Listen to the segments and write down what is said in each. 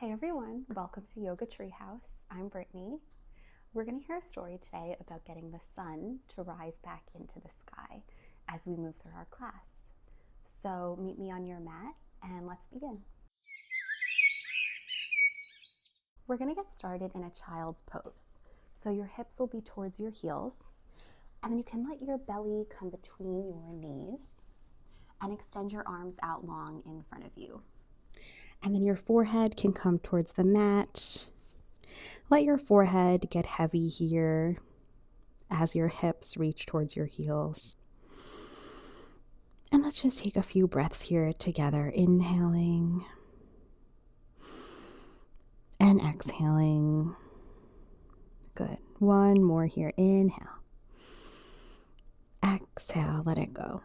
Hey everyone, welcome to Yoga Treehouse. I'm Brittany. We're going to hear a story today about getting the sun to rise back into the sky as we move through our class. So meet me on your mat and let's begin. We're going to get started in a child's pose. So your hips will be towards your heels, and then you can let your belly come between your knees and extend your arms out long in front of you. And then your forehead can come towards the mat. Let your forehead get heavy here as your hips reach towards your heels. And let's just take a few breaths here together, inhaling and exhaling. Good. One more here. Inhale. Exhale. Let it go.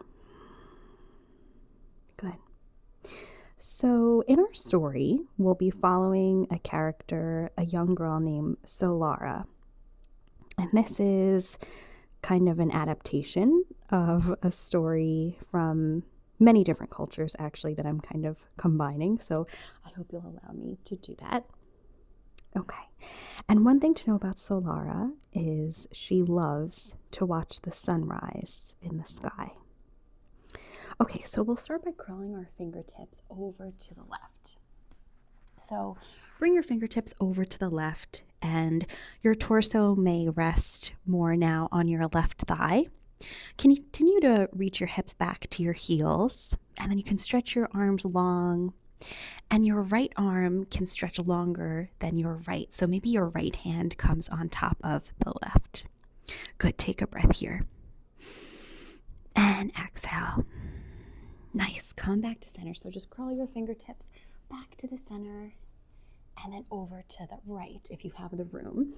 Good. So in our story, we'll be following a character, a young girl named Solara. And this is kind of an adaptation of a story from many different cultures, actually, that I'm kind of combining. So I hope you'll allow me to do that. Okay. And one thing to know about Solara is she loves to watch the sunrise in the sky. Okay, so we'll start by curling our fingertips over to the left. So bring your fingertips over to the left, and your torso may rest more now on your left thigh. Continue to reach your hips back to your heels, and then you can stretch your arms long, and your right arm can stretch longer than your right. So maybe your right hand comes on top of the left. Good, take a breath here. And exhale. Nice, come back to center. So just curl your fingertips back to the center and then over to the right if you have the room.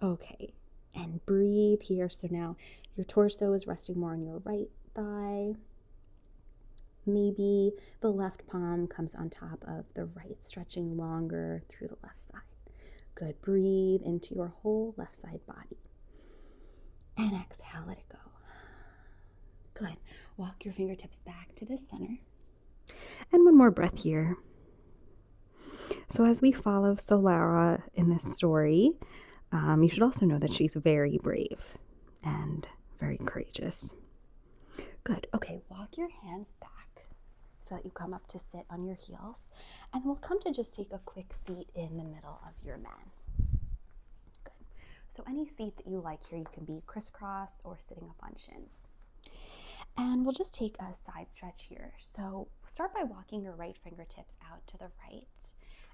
Okay, and breathe here. So now your torso is resting more on your right thigh. Maybe the left palm comes on top of the right, stretching longer through the left side. Good, breathe into your whole left side body. And exhale, let it go. Good. Walk your fingertips back to the center. And one more breath here. So as we follow Solara in this story, you should also know that she's very brave and very courageous. Good. Okay, walk your hands back so that you come up to sit on your heels. And we'll come to just take a quick seat in the middle of your mat. Good. So any seat that you like here, you can be crisscross or sitting up on shins. And we'll just take a side stretch here. So start by walking your right fingertips out to the right.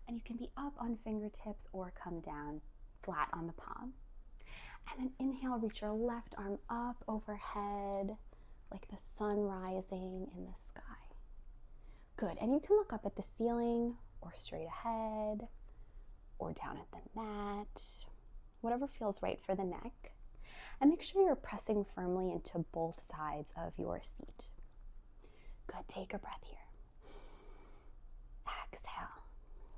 And you can be up on fingertips or come down flat on the palm. And then inhale, reach your left arm up overhead like the sun rising in the sky. Good. And you can look up at the ceiling or straight ahead or down at the mat, whatever feels right for the neck. And make sure you're pressing firmly into both sides of your seat. Good, take a breath here. Exhale.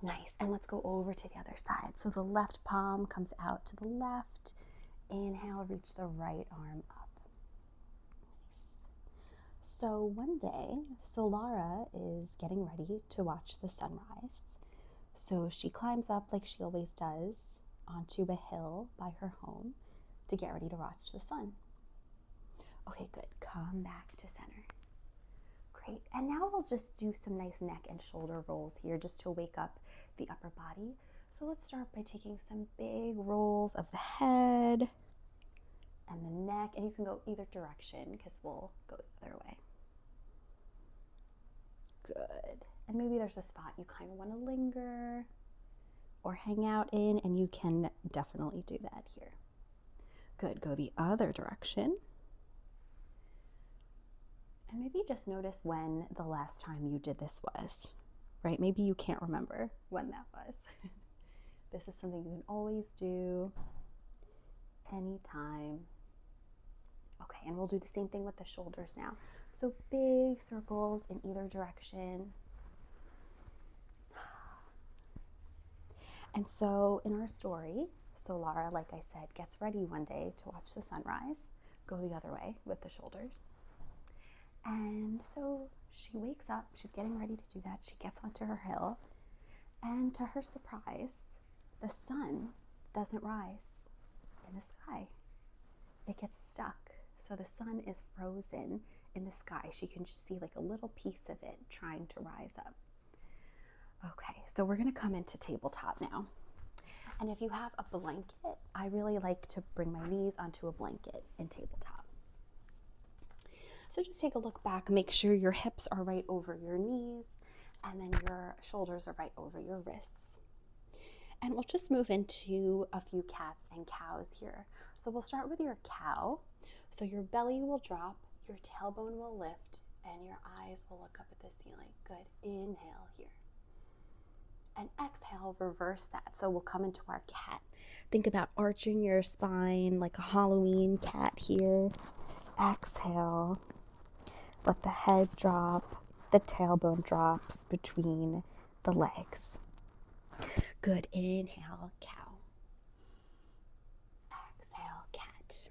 Nice, and let's go over to the other side. So the left palm comes out to the left. Inhale, reach the right arm up. Nice. So one day, Solara is getting ready to watch the sunrise. So she climbs up like she always does onto a hill by her home to get ready to watch the sun. Okay, good. Come back to center. Great. And now we'll just do some nice neck and shoulder rolls here just to wake up the upper body. So let's start by taking some big rolls of the head and the neck. And you can go either direction because we'll go the other way. Good. And maybe there's a spot you kind of want to linger or hang out in, and you can definitely do that here. Good, go the other direction. And maybe just notice when the last time you did this was, right? Maybe you can't remember when that was. This is something you can always do anytime. Okay, and we'll do the same thing with the shoulders now. So big circles in either direction. And so in our story, Solara, like I said, gets ready one day to watch the sunrise, go the other way with the shoulders. And so she wakes up, she's getting ready to do that. She gets onto her hill And to her surprise, the sun doesn't rise in the sky. It gets stuck. So the sun is frozen in the sky. She can just see like a little piece of it trying to rise up. Okay, so we're going to come into tabletop now. And if you have a blanket, I really like to bring my knees onto a blanket in tabletop. So just take a look back, make sure your hips are right over your knees, and then your shoulders are right over your wrists. And we'll just move into a few cats and cows here. So we'll start with your cow. So your belly will drop, your tailbone will lift, and your eyes will look up at the ceiling. Good. Inhale here. And exhale, reverse that. So we'll come into our cat. Think about arching your spine like a Halloween cat here. Exhale. Let the head drop. The tailbone drops between the legs. Good. Inhale, cow. Exhale, cat.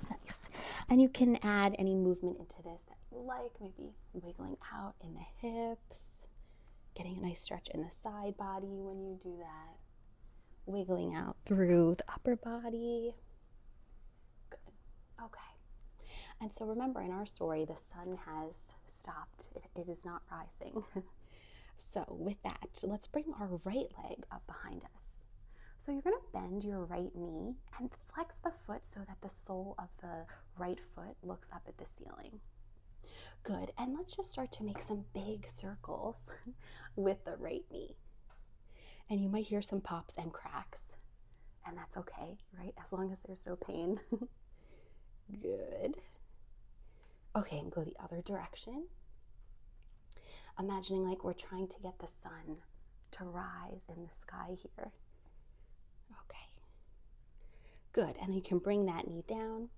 Nice. And you can add any movement into this that you like, maybe wiggling out in the hips, getting a nice stretch in the side body when you do that, wiggling out through the upper body. Good. Okay. And so remember, in our story, the sun has stopped. It is not rising. So with that, let's bring our right leg up behind us. So you're going to bend your right knee and flex the foot so that the sole of the right foot looks up at the ceiling. Good. And let's just start to make some big circles with the right knee. And you might hear some pops and cracks, and that's okay, right? As long as there's no pain. Good. Okay, and go the other direction. Imagining like we're trying to get the sun to rise in the sky here. Okay. Good. And then you can bring that knee down.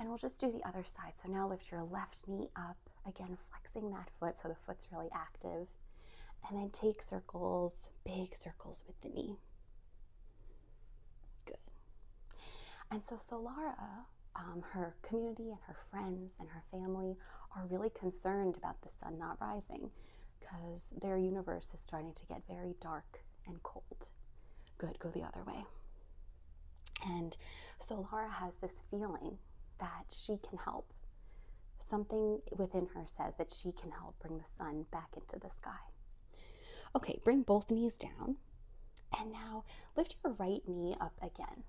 And we'll just do the other side. So now lift your left knee up. Again, flexing that foot so the foot's really active. And then take circles, big circles with the knee. Good. And so Solara, her community and her friends and her family are really concerned about the sun not rising because their universe is starting to get very dark and cold. Good, go the other way. And Solara has this feeling that she can help. Something within her says that she can help bring the sun back into the sky. Okay, bring both knees down. And now lift your right knee up again.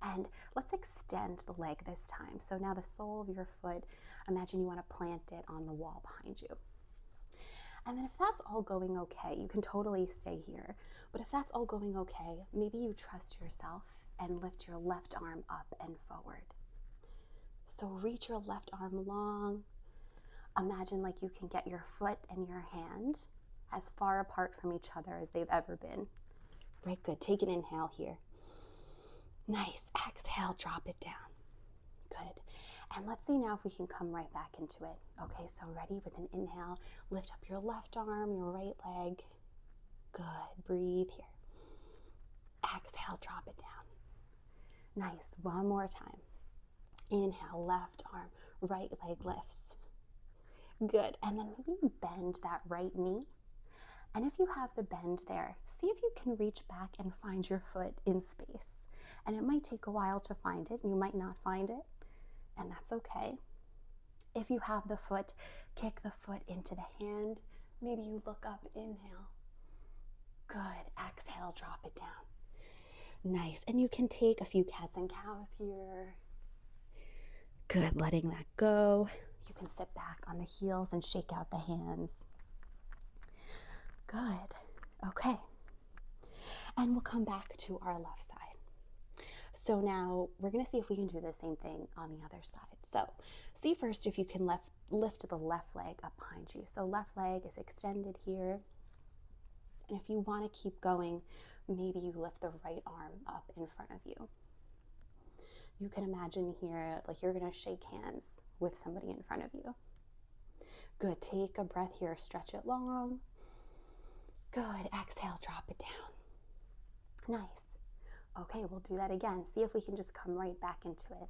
And let's extend the leg this time. So now the sole of your foot, imagine you want to plant it on the wall behind you. And then if that's all going okay, you can totally stay here. But if that's all going okay, maybe you trust yourself and lift your left arm up and forward. So reach your left arm long. Imagine like you can get your foot and your hand as far apart from each other as they've ever been. Right, good. Take an inhale here. Nice. Exhale, drop it down. Good. And let's see now if we can come right back into it. Okay, so ready with an inhale. Lift up your left arm, your right leg. Good. Breathe here. Exhale, drop it down. Nice. One more time. Inhale, left arm, right leg lifts. Good. And then maybe you bend that right knee. And if you have the bend there, see if you can reach back and find your foot in space. And it might take a while to find it, and you might not find it, and that's okay. If you have the foot, kick the foot into the hand. Maybe you look up, inhale. Good. Exhale, drop it down. Nice. And you can take a few cats and cows here. Good. Letting that go. You can sit back on the heels and shake out the hands. Good. Okay. And we'll come back to our left side. So now we're going to see if we can do the same thing on the other side. So see first if you can lift the left leg up behind you. So left leg is extended here. And if you want to keep going, maybe you lift the right arm up in front of you. You can imagine here like you're going to shake hands with somebody in front of you. Good. Take a breath here. Stretch it long. Good. Exhale. Drop it down. Nice. Okay, we'll do that again. See if we can just come right back into it.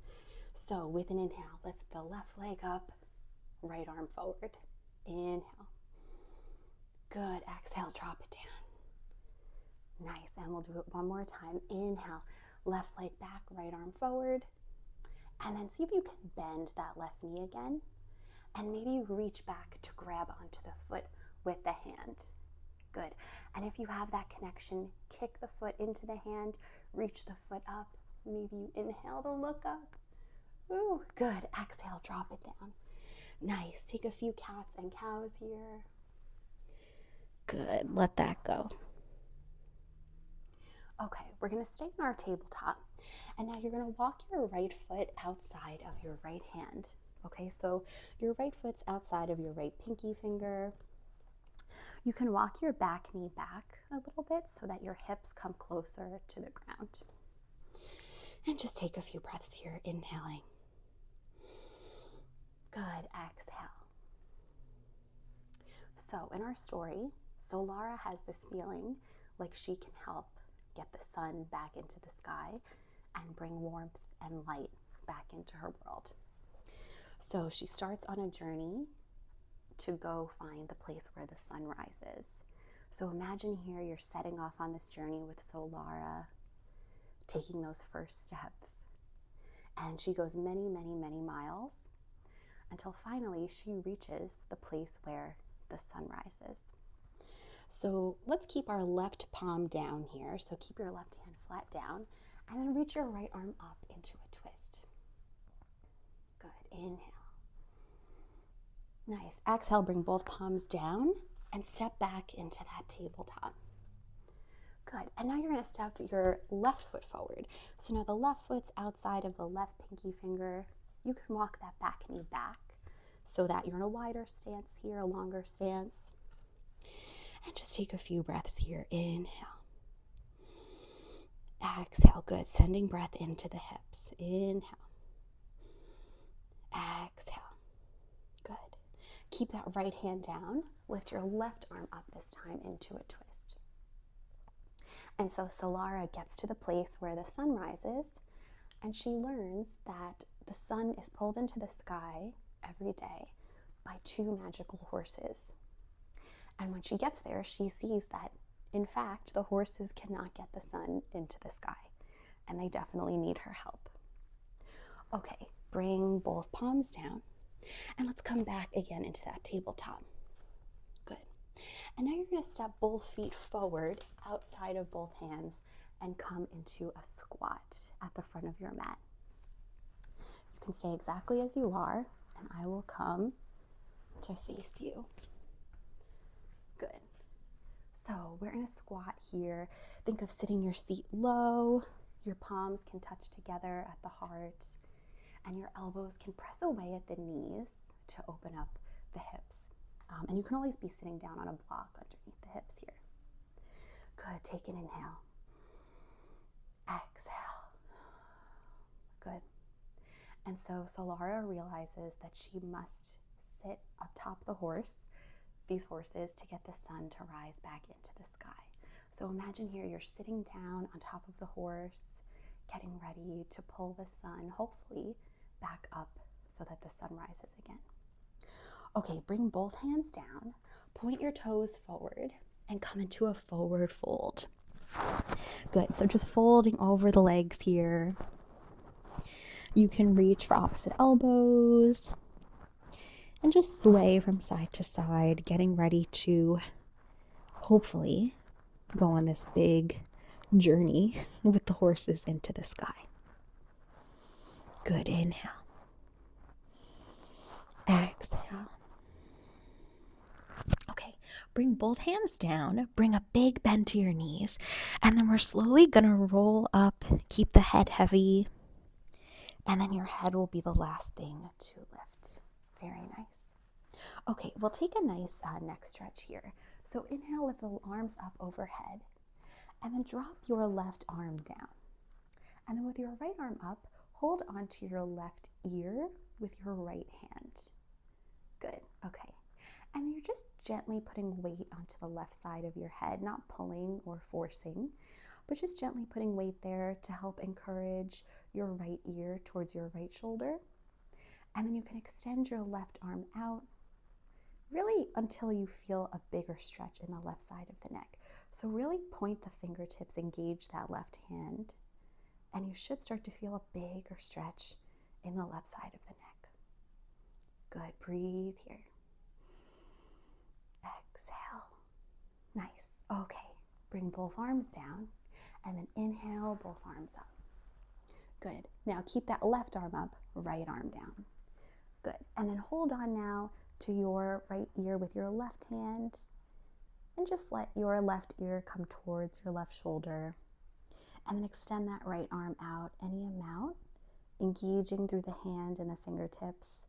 So with an inhale, lift the left leg up, right arm forward. Inhale. Good. Exhale, drop it down. Nice. And we'll do it one more time. Inhale, left leg back, right arm forward. And then see if you can bend that left knee again. And maybe you reach back to grab onto the foot with the hand. Good. And if you have that connection, kick the foot into the hand, reach the foot up. Maybe you inhale to look up. Ooh, good. Exhale, drop it down. Nice. Take a few cats and cows here. Good. Let that go. Okay, we're going to stay on our tabletop. And now you're going to walk your right foot outside of your right hand. Okay, so your right foot's outside of your right pinky finger. You can walk your back knee back a little bit so that your hips come closer to the ground. And just take a few breaths here, inhaling. Good, exhale. So in our story, Solara has this feeling like she can help get the sun back into the sky and bring warmth and light back into her world. So she starts on a journey to go find the place where the sun rises. So imagine here you're setting off on this journey with Solara, taking those first steps. And she goes many, many, many miles until finally she reaches the place where the sun rises. So let's keep our left palm down here. So keep your left hand flat down and then reach your right arm up into a twist. Good, inhale. Nice, exhale, bring both palms down and step back into that tabletop. Good, and now you're gonna step your left foot forward. So now the left foot's outside of the left pinky finger. You can walk that back knee back so that you're in a wider stance here, a longer stance. And just take a few breaths here. Inhale. Exhale. Good. Sending breath into the hips. Inhale. Exhale. Good. Keep that right hand down. Lift your left arm up this time into a twist. And so Solara gets to the place where the sun rises, and she learns that the sun is pulled into the sky every day by two magical horses. And when she gets there, she sees that, in fact, the horses cannot get the sun into the sky, and they definitely need her help. Okay, bring both palms down, and let's come back again into that tabletop. Good. And now you're going to step both feet forward outside of both hands and come into a squat at the front of your mat. You can stay exactly as you are, and I will come to face you. Good. So we're in a squat here. Think of sitting your seat low. Your palms can touch together at the heart, and your elbows can press away at the knees to open up the hips. And you can always be sitting down on a block underneath the hips here. Good. Take an inhale. Exhale. Good. And so Solara realizes that she must sit atop the horse, these horses, to get the sun to rise back into the sky. So imagine here you're sitting down on top of the horse, getting ready to pull the sun, hopefully, back up so that the sun rises again. Okay, bring both hands down, point your toes forward, and come into a forward fold. Good, so just folding over the legs here. You can reach for opposite elbows and just sway from side to side, getting ready to hopefully go on this big journey with the horses into the sky. Good, inhale. Exhale. Okay, bring both hands down, bring a big bend to your knees, and then we're slowly gonna roll up, keep the head heavy, and then your head will be the last thing to lift. Very nice. Okay, we'll take a nice neck stretch here. So inhale, lift the arms up overhead, and then drop your left arm down. And then with your right arm up, hold onto your left ear with your right hand. Good, okay. And you're just gently putting weight onto the left side of your head, not pulling or forcing, but just gently putting weight there to help encourage your right ear towards your right shoulder. And then you can extend your left arm out, really until you feel a bigger stretch in the left side of the neck. So really point the fingertips, engage that left hand, and you should start to feel a bigger stretch in the left side of the neck. Good, breathe here. Exhale. Nice. Okay, bring both arms down and then inhale, both arms up. Good. Now keep that left arm up, right arm down. Good. And then hold on now to your right ear with your left hand and just let your left ear come towards your left shoulder. And then extend that right arm out any amount, engaging through the hand and the fingertips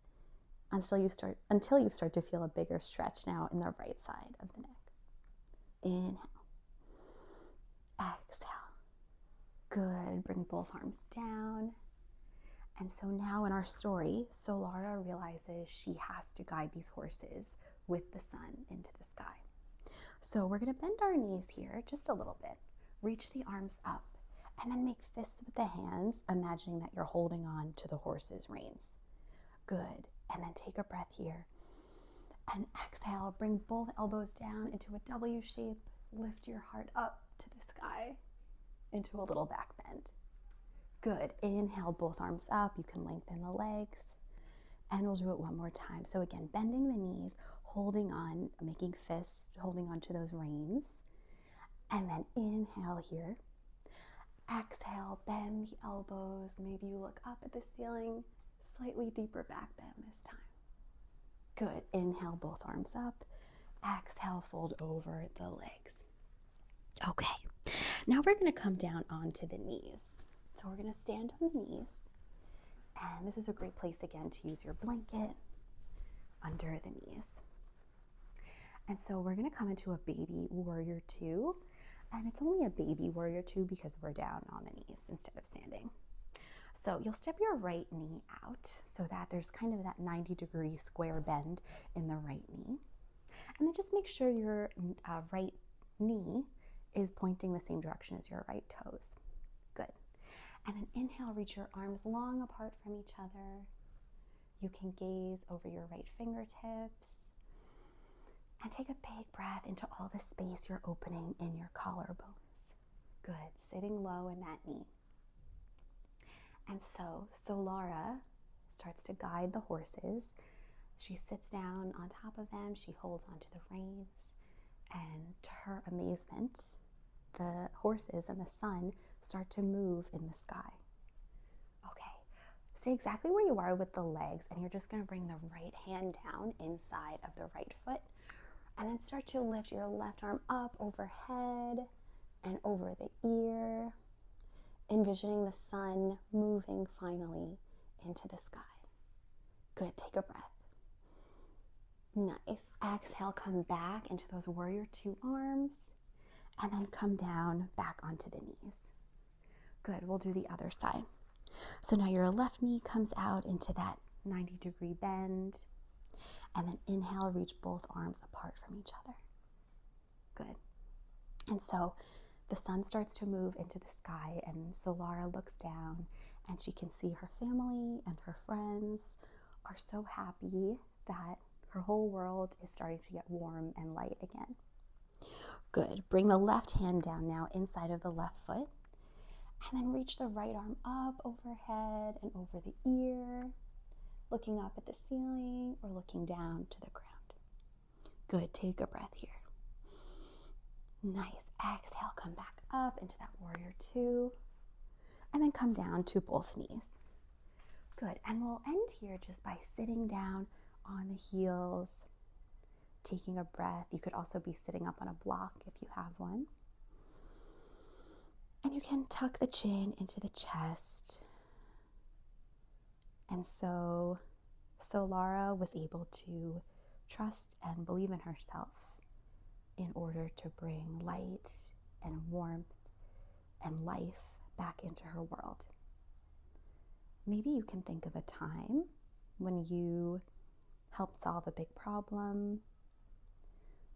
until you start to feel a bigger stretch now in the right side of the neck. Inhale. Exhale. Good. Bring both arms down. And so now in our story, Solara realizes she has to guide these horses with the sun into the sky. So we're going to bend our knees here just a little bit. Reach the arms up and then make fists with the hands, imagining that you're holding on to the horse's reins. Good. And then take a breath here. And exhale, bring both elbows down into a W shape. Lift your heart up to the sky into a little back bend. Good. Inhale, both arms up. You can lengthen the legs. And we'll do it one more time. So again, bending the knees, holding on, making fists, holding on to those reins. And then inhale here. Exhale, bend the elbows. Maybe you look up at the ceiling. Slightly deeper back bend this time. Good. Inhale, both arms up. Exhale, fold over the legs. Okay. Now we're going to come down onto the knees. So we're going to stand on the knees. And this is a great place again to use your blanket under the knees. And so we're going to come into a baby warrior two. And it's only a baby warrior two because we're down on the knees instead of standing. So you'll step your right knee out so that there's kind of that 90-degree square bend in the right knee. And then just make sure your right knee is pointing the same direction as your right toes. Good. And then inhale, reach your arms long apart from each other. You can gaze over your right fingertips. And take a big breath into all the space you're opening in your collarbones. Good. Sitting low in that knee. And so Solara starts to guide the horses. She sits down on top of them. She holds onto the reins. And to her amazement, the horses and the sun start to move in the sky. Okay, stay exactly where you are with the legs, and you're just going to bring the right hand down inside of the right foot, and then start to lift your left arm up overhead and over the ear, envisioning the sun moving finally into the sky. Good, take a breath. Nice. Exhale, come back into those warrior two arms, and then come down back onto the knees. Good, we'll do the other side. So now your left knee comes out into that 90-degree bend, and then inhale, reach both arms apart from each other. Good. And so the sun starts to move into the sky, and Solara looks down, and she can see her family and her friends are so happy that her whole world is starting to get warm and light again. Good. Bring the left hand down now inside of the left foot, and then reach the right arm up overhead and over the ear, looking up at the ceiling or looking down to the ground. Good. Take a breath here. Nice. Exhale, come back up into that warrior two, and then come down to both knees. Good. And we'll end here just by sitting down on the heels, taking a breath. You could also be sitting up on a block if you have one. And you can tuck the chin into the chest. And so Solara was able to trust and believe in herself in order to bring light and warmth and life back into her world. Maybe you can think of a time when you helped solve a big problem,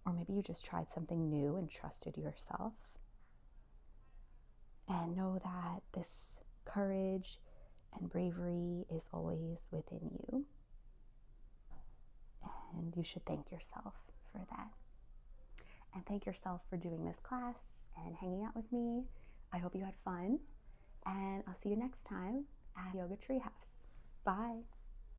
or maybe you just tried something new and trusted yourself. And know that this courage and bravery is always within you. And you should thank yourself for that. and thank yourself for doing this class and hanging out with me. I hope you had fun, and I'll see you next time at Yoga Treehouse. Bye.